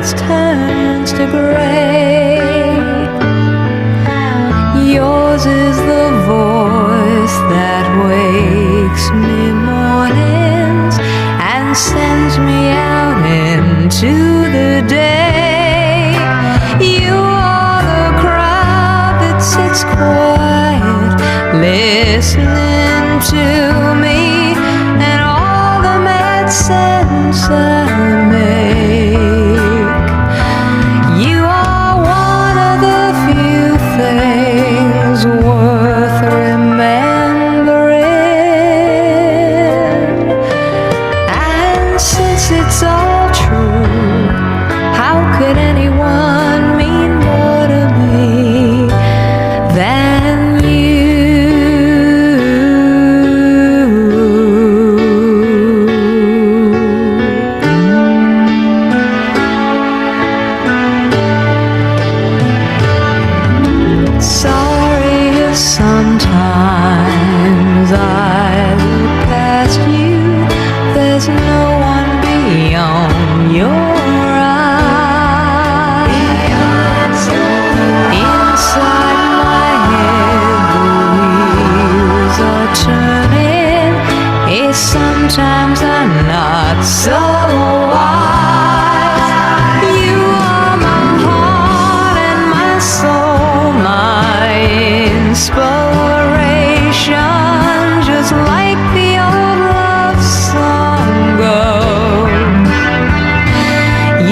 fields turns to gray. Yours is the voice that wakes me mornings and sends me out into the day. You are the crowd that sits quiet, listening to me and all the mad sense I make. You are one of the few things worth remembering. And since it's all true, how could anyone mean more to me than sorry if sometimes I look past you. There's no one beyond your eyes. Inside my head, the wheels are turning. Sometimes I'm not so wise. You are my heart and my soul, my inspiration, just like the old love song goes.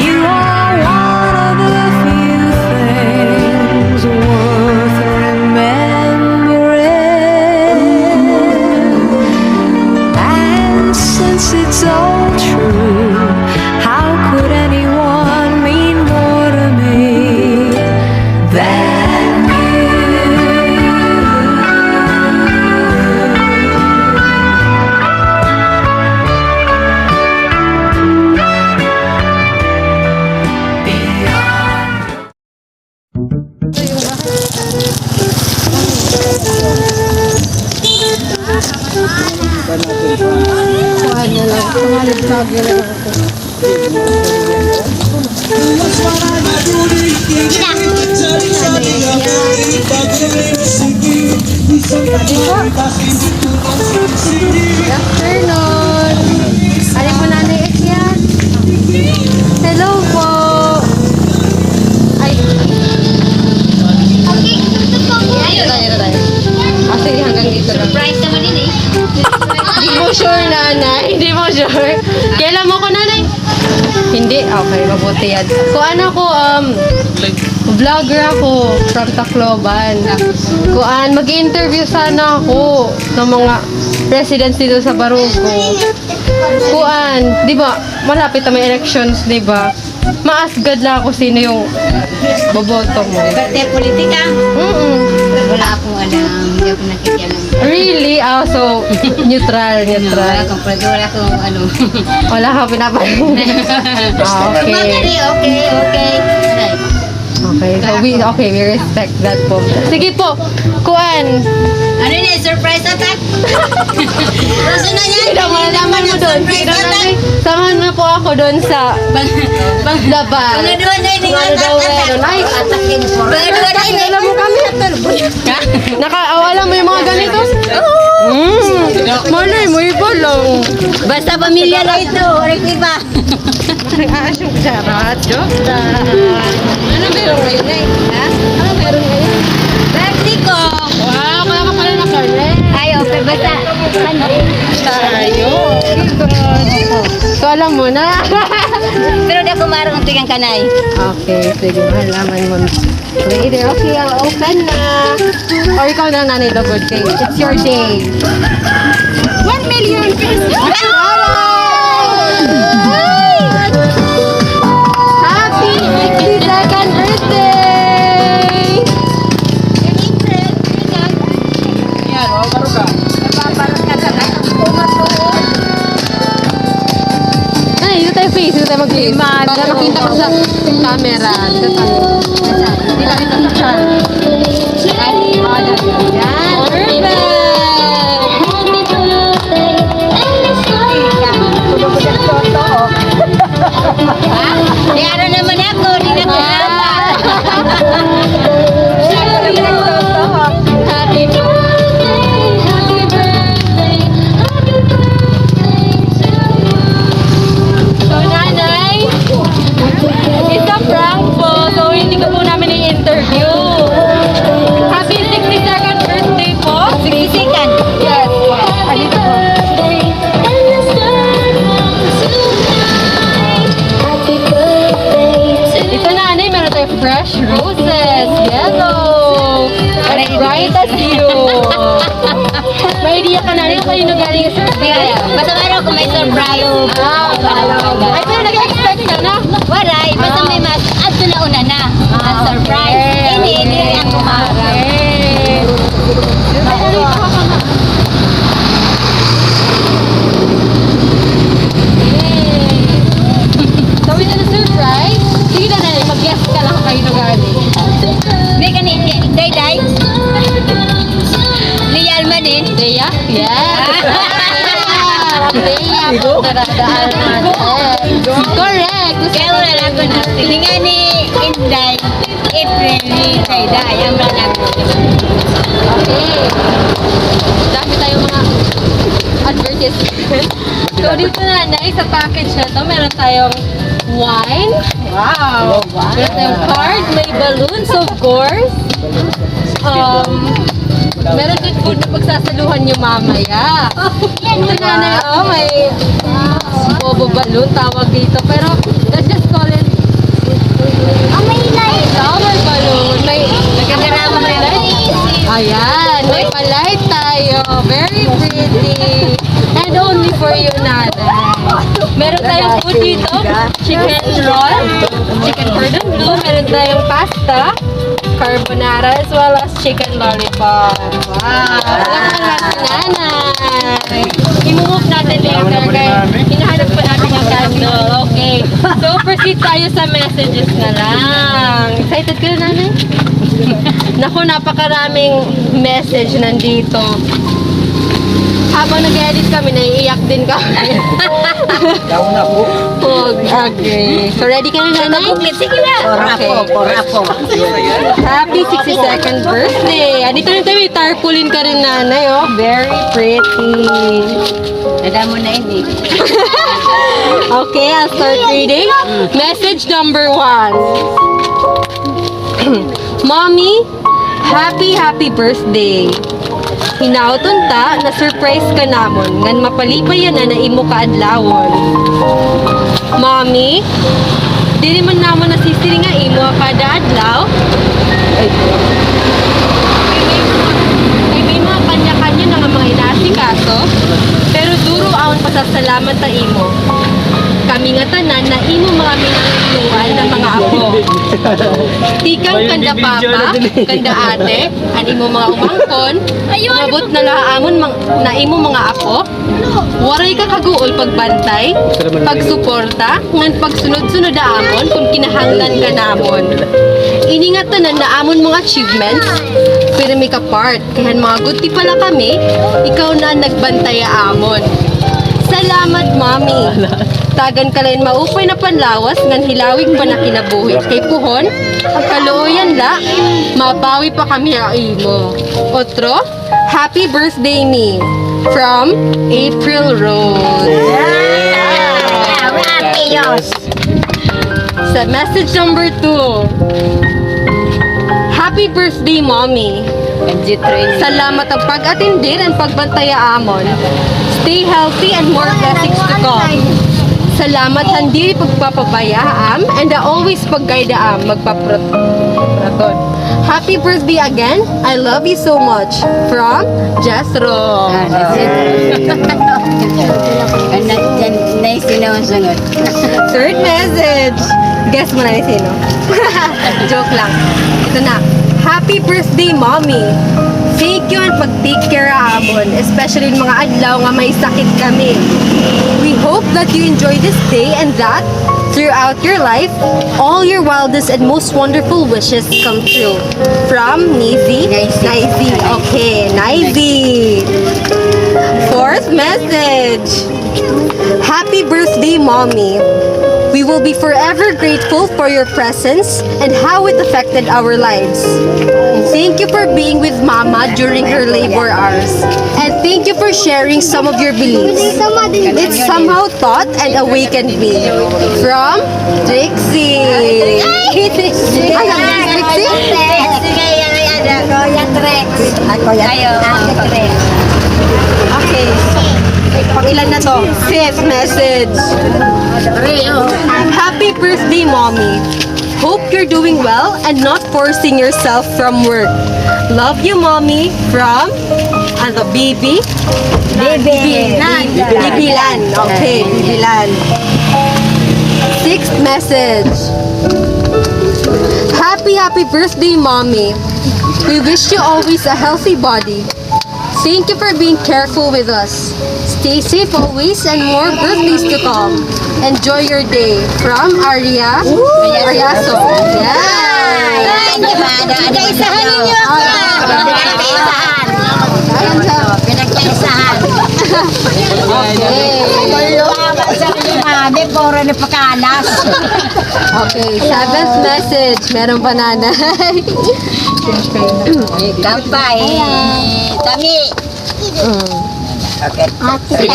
You are one of the few things worth remembering. And since it's all true, how could anyone mean more to me than Afternoon. Ari po nanay Ekyan. Hello po. Ay. Okay, tutup po. Tayo. Sige, hanggang dito lang. Surprise naman din eh. Hindi mo sure, nanay. Hindi mo sure. Kailan mo ko, nanay? Hindi? Okay, mabuti yan. Kuan ako, vlogger ako from Tacloban. Kuan, mag-interview sana ako ng mga residents dito sa Barugo. Kuan, di ba, malapit na may elections, di ba? Maasgad lang ako sino yung boboto mo. Parte politika. Wala akong alam. Hindi ako nakikialam. Really? Oh, so, neutral. Wala akong ano. Wala kang pinapanood. Okay. Okay. Okay, so we respect that po. Sige po, Kuan. Ano yun eh? Surprise attack? Raso na yan. Samahan mo doon. Samahan mo po ako doon sa labas. Pangaduan na yun. Ay, Atakin po. Pangaduan na yun. alam mo kami. Alam mo yung mga ganito? Malay mo, iba lang. Basta pamilya na ito. Orik iba. Asyong charot. Joke lang. Ano meron ngayon eh? Ha? Ano meron ngayon? Mexico. Wow, kaya ka pala nakarne. Ay, okay. Basta. Tayo. So, alam mo na. Pero di ako marunong tigang kanay. Okay, sige. Malaman mo. Okay, I'll open na. Or ikaw na, Nanay the Good King. It's your day. 1 million pesos! Happy 82nd birthday! Ay, dito tayo face. Dito tayo mag-face. Para makita ko sa camera. Dito tayo. Hindi lang ito sa chan. Yan. Perfect! Ha? Di ano naman Ano kayo na galing sa surprise? Basta meron kung may surprise. Ay, pero nag-expect ka na. Waray, basta may mas. At na una na. Ang surprise. Hindi ang kumaharap. Gawin na na surprise. Sige na na, mag-guess ka lang kayo na galing. May kanin, day. Lial manin. Deya? Yes. Deya. Correct. Kaya wala na ako na. Hininga ni Inday. April ni Kayda. Ayan mo na ako. Okay. Dami tayong mga advertisement. So, dito na, sa package na to, meron tayong wine. Wow. Meron tayong card, may balloons, of course. Meron din food na pagsasaluhan nyo mamaya. Ito na, oh, may bobo balloon, tawag dito. Pero, let's just call it May light. flower balloon. May, Nagkakarama may light. ayan, may palight tayo. Very pretty. And only for you, nanay. Meron tayong food dito. Chicken roll. Chicken cordon bleu. Meron tayong pasta. Carbonara as well as chicken lollipop. Wow! Salamat si nanay. I-move natin later kaya hinahanap pa natin yung candle. Okay. So, proceed tayo sa messages na lang. Excited ka na, nanay? Naku, napakaraming message nandito. Habang nag-edit kami, naiiyak din kami. Okay. So, ready ka na, nanay? Sige na. Rapo. Happy 62nd birthday! Andito rin tayo, may tarpaulin ka rin, nanay, oh. Very pretty. Nada mo na ini. Okay, I'll start reading. Message number 1. Mommy, happy birthday. Hinauton ta na surprise ka namon ngan mapalipayan na imo kaadlawon. Mommy, dili man namon nasisiri nga imo kada adlaw. Ay may mga kanya-kanya na nga mga inaasikaso, pero duro aon pasasalamat ta imo. Kami nga tanan na imo mga minanguluan ng mga apo. Tikang kanda papa, kanda ate, an imo mga umangkon, mabot na lahamon na imo mga apo. Waray ka kaguol pagbantay, pagsuporta, ngan pagsunod-sunod amon kung kinahanglan ka namon. Iningatan na amon mga achievements, pero may ka part, kaya mga guti pala kami, ikaw na nagbantay amon. Salamat, Mami. Tagan ka lain maupay na panlawas ngan hilawig pa na kinabuhi. Kay puhon, kaluoyan la, mabawi pa kami ang imo. Otro, happy birthday me. From April Rose. Sa message number 2. Happy birthday, Mommy. Salamat ang pag-atindir and pagbantaya amon. Stay healthy and more blessings to come. Salamat hindi pagpapabayaam and always pagguidaam magpaproton. Happy birthday again. I love you so much. From Jethro. Third message. Guess mo na ni sino. Joke lang. Ito na. Happy birthday, Mommy. Thank you and pag-take care amon, especially yung mga adlaw nga may sakit kami. We hope that you enjoy this day and that throughout your life, all your wildest and most wonderful wishes come true. From Nizi. Nizi. Okay, Nizi. Fourth message. Happy birthday, Mommy. We will be forever grateful for your presence and how it affected our lives. Thank you for being with Mama during her labor hours. And thank you for sharing some of your beliefs. It somehow taught and awakened me. From Trixie. Trixie? Okay. Pang-ilan na to? Fifth message. Happy birthday, Mommy. Hope you're doing well and not forcing yourself from work. Love you, Mommy. From Ano, Bibi? Bibilan. Bibilan. Okay, Bibilan. Sixth message. Happy birthday, Mommy. We wish you always a healthy body. Thank you for being careful with us. Stay safe always and more birthdays to come. Enjoy your day. From Arya Ariaso. Yeah. Pinagkaisahan ninyo ako. Pinagkaisahan. Pinagkaisahan. Sabi, puro na pakalas. Okay, seventh message. Meron pa nanay. Kampay. Tami. Okay.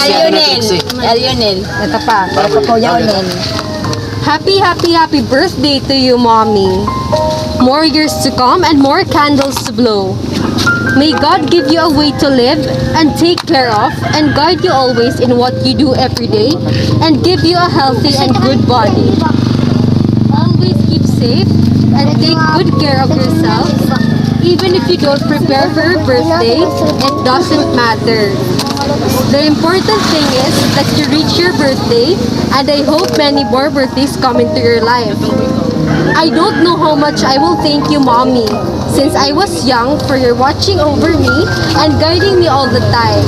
Elionel. Ito pa. Elionel. Happy birthday to you, Mommy. More years to come and more candles to blow. May God give you a way to live and take care of and guide you always in what you do every day and give you a healthy and good body. Always keep safe and take good care of yourself. Even if you don't prepare for your birthday, it doesn't matter. The important thing is that you reach your birthday, and I hope many more birthdays come into your life. I don't know how much I will thank you, Mommy, since I was young for your watching over me and guiding me all the time,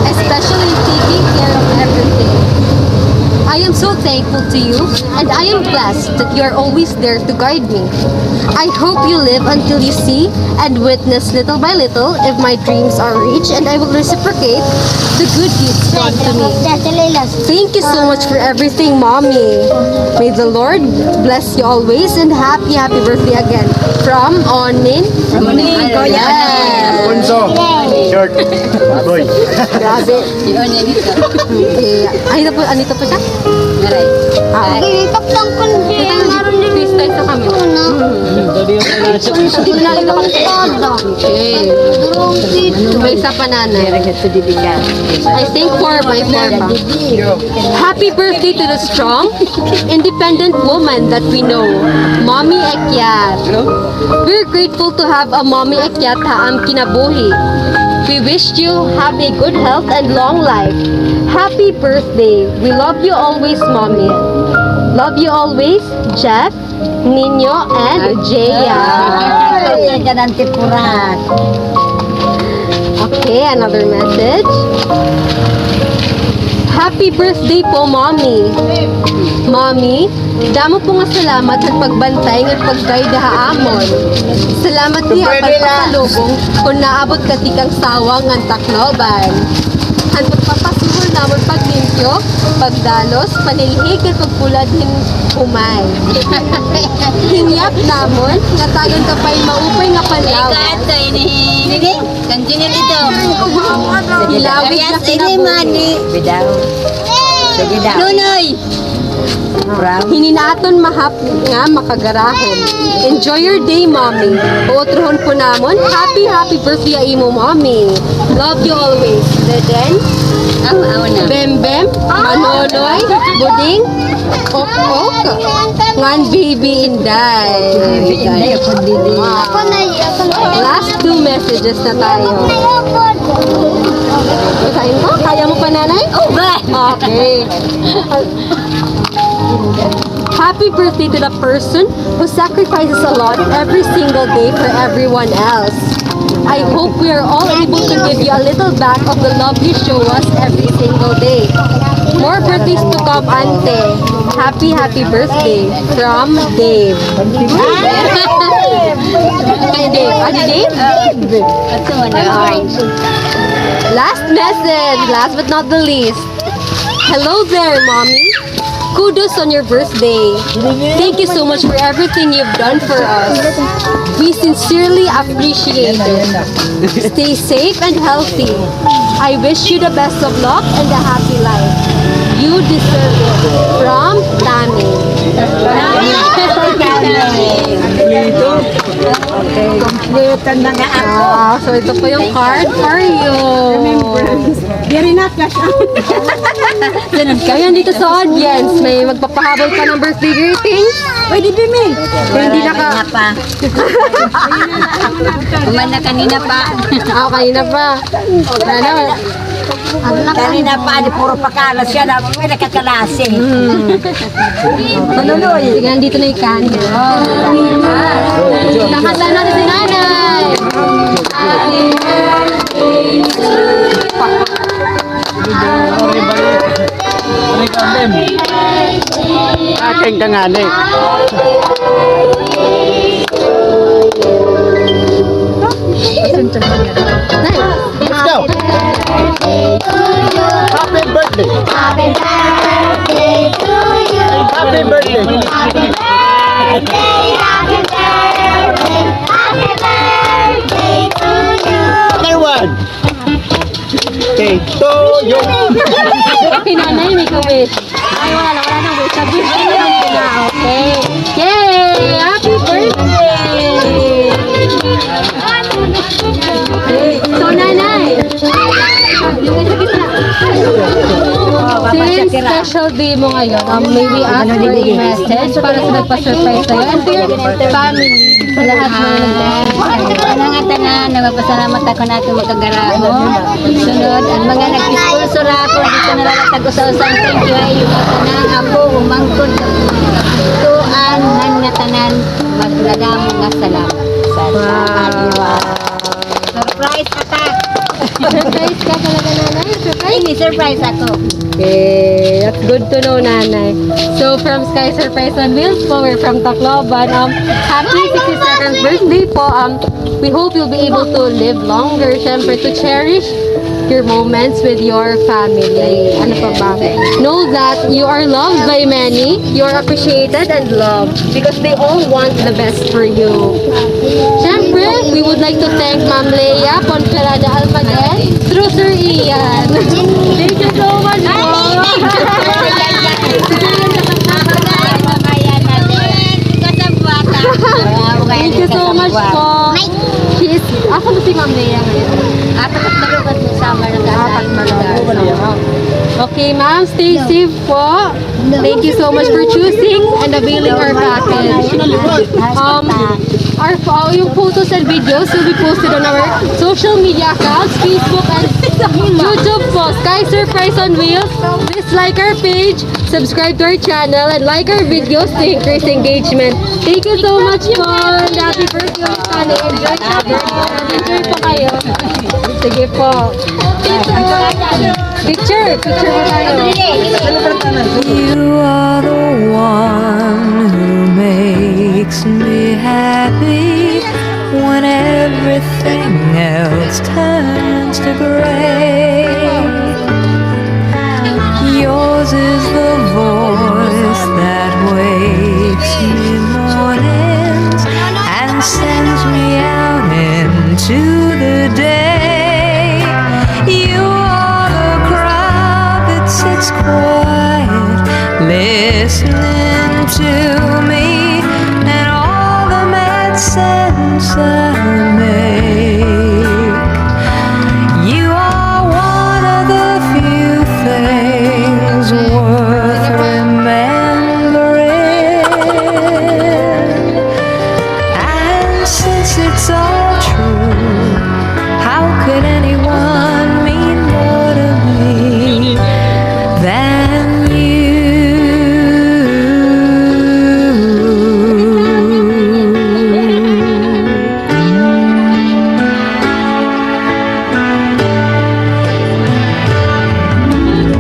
especially taking care of everything. I am so thankful to you, and I am blessed that you are always there to guide me. I hope you live until you see and witness little by little if my dreams are reached, and I will reciprocate the good deeds done to me. Thank you so much for everything, Mommy. May the Lord bless you always, and happy birthday again. From Onin. Yes. Bunso. Short. Boy. Grabe. Anito pa siya? Itok lang ko din. Face time sa kami. Hindi na lang ako. Okay. May isa pa nanay. I think four by four pa. Happy birthday to the strong, independent woman that we know, Mommy Ekyat. We're grateful to have a Mommy Ekyat haam kinabuhi. We wish you have a good health and long life. Happy birthday. We love you always, Mommy. Love you always, Jeff, Nino, and Jaya. Okay, another message. Happy birthday po, Mommy. Mommy, damo po nga salamat at pagbantay at pagguide haamon. Salamat niya pagpasalubong kung naabot ka tikang sawang ang Tacloban. Ang pagpapasuhol namon paglimpyo, pagdalos, panilhig at pagpulad humay. Hingyap namon, nga tagan ka pa'y maupay nga panlaw. Kanjinil ito. Ilawig na kinabuhi. Nunoy. Hininaton mahap nga makagarahon. Enjoy your day, Mommy. Uutrohon po namon, happy birthday imo, Mommy. Love you always. Deden, Bembem, Manonoy, Buding, Ok, Ngan Baby Inday. Last two messages na tayo. Kain mo? Kaya mo pa, nanay? Okay. Happy birthday to the person who sacrifices a lot every single day for everyone else. I hope we are all able to give you a little back of the love you show us every single day. More birthdays to come, Ante. Happy birthday from Dave. Kay Dave. Ano, Dave? Last message, last but not the least. Hello there, Mommy. Kudos on your birthday. Thank you so much for everything you've done for us. We sincerely appreciate it. Stay safe and healthy. I wish you the best of luck and a happy life. You deserve it. From Tami. Complete na nga ako. So ito po yung card for you. Very not cash out. Kaya dito sa audience, may magpapahabol pa ng birthday greetings. Pwede bimi. Hindi Kanina pa. Umana kanina pa. Ako kanina pa. Ano? Kanina pa, di puro pakalas yan. May nakakalasi. Manuloy. Sige, nandito na yung kanin. Nakasal natin si nanay. Happy birthday to Aking kangani. Let's go. Happy birthday. Happy birthday. Another one. Okay, to you. Si nanay, may wish. Ay, wala nang wish. Wish ko na lang na. Okay. Yay! Happy birthday! So, nanay. Since special day mo ngayon, may we ask for a message para sa nagpa-surprise sa'yo and to your family. Sa lahat ng Mga tanan, nagpapasalamat ako na ito magkagaramo. Sunod, ang mga nag-sponsor ako, dito nalalatag ko sa usang thank you ay yung mga tanan, ako, umangkod, tuan, nga tanan, magladamo nga salamat. Surprise attack! surprise ka talaga, nanay? Surprise? Ini surprise ako. Okay, that's good to know, nanay. So, from Sky Surprise on Wheels po, we're from Tacloban. Happy 62nd birthday po. We hope you'll be able to live longer, syempre, to cherish your moments with your family. Ano pa ba? Know that you are loved by many, you are appreciated and loved because they all want the best for you. Syempre, we would like to thank Ma'am Leia Ponferrada Almaden through Sir Ian. Thank you so much po. Thank you so much po. She is, asa ba si Ma'am Leia ngayon? Apat malugat mo summer ng apat malugat. Okay, ma'am, stay safe po. Thank you so much for choosing and availing our package. Yung photos and videos will be posted on our social media accounts, Facebook and YouTube po. Sky Surprise on Wheels. Please like our page, subscribe to our channel, and like our videos to increase engagement. Thank you so much po. And happy birthday ulit sana. Enjoy sa birthday. Enjoy po kayo. Sige po. Picture mo tayo. You are the one who makes me happy when everything else turns to gray. Yours is the voice that wakes me mornings and sends me out into the day. You are the crowd that sits quiet, listening to me and all the mad sense I make. You are one of the few things worth remembering. And since it's all true, how could anyone mean more to me than you?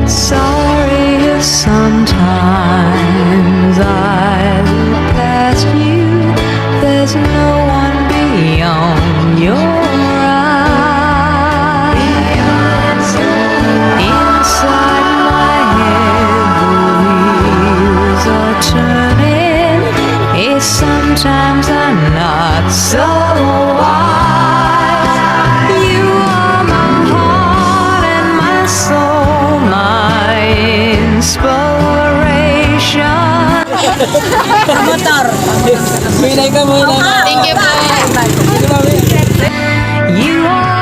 Sorry if sometimes I look past you. There's no one beyond your eyes. Inside my head, the wheels are turning. It's sometimes I'm not so wise. You are my heart and my soul, my inspiration. Thank you po. You are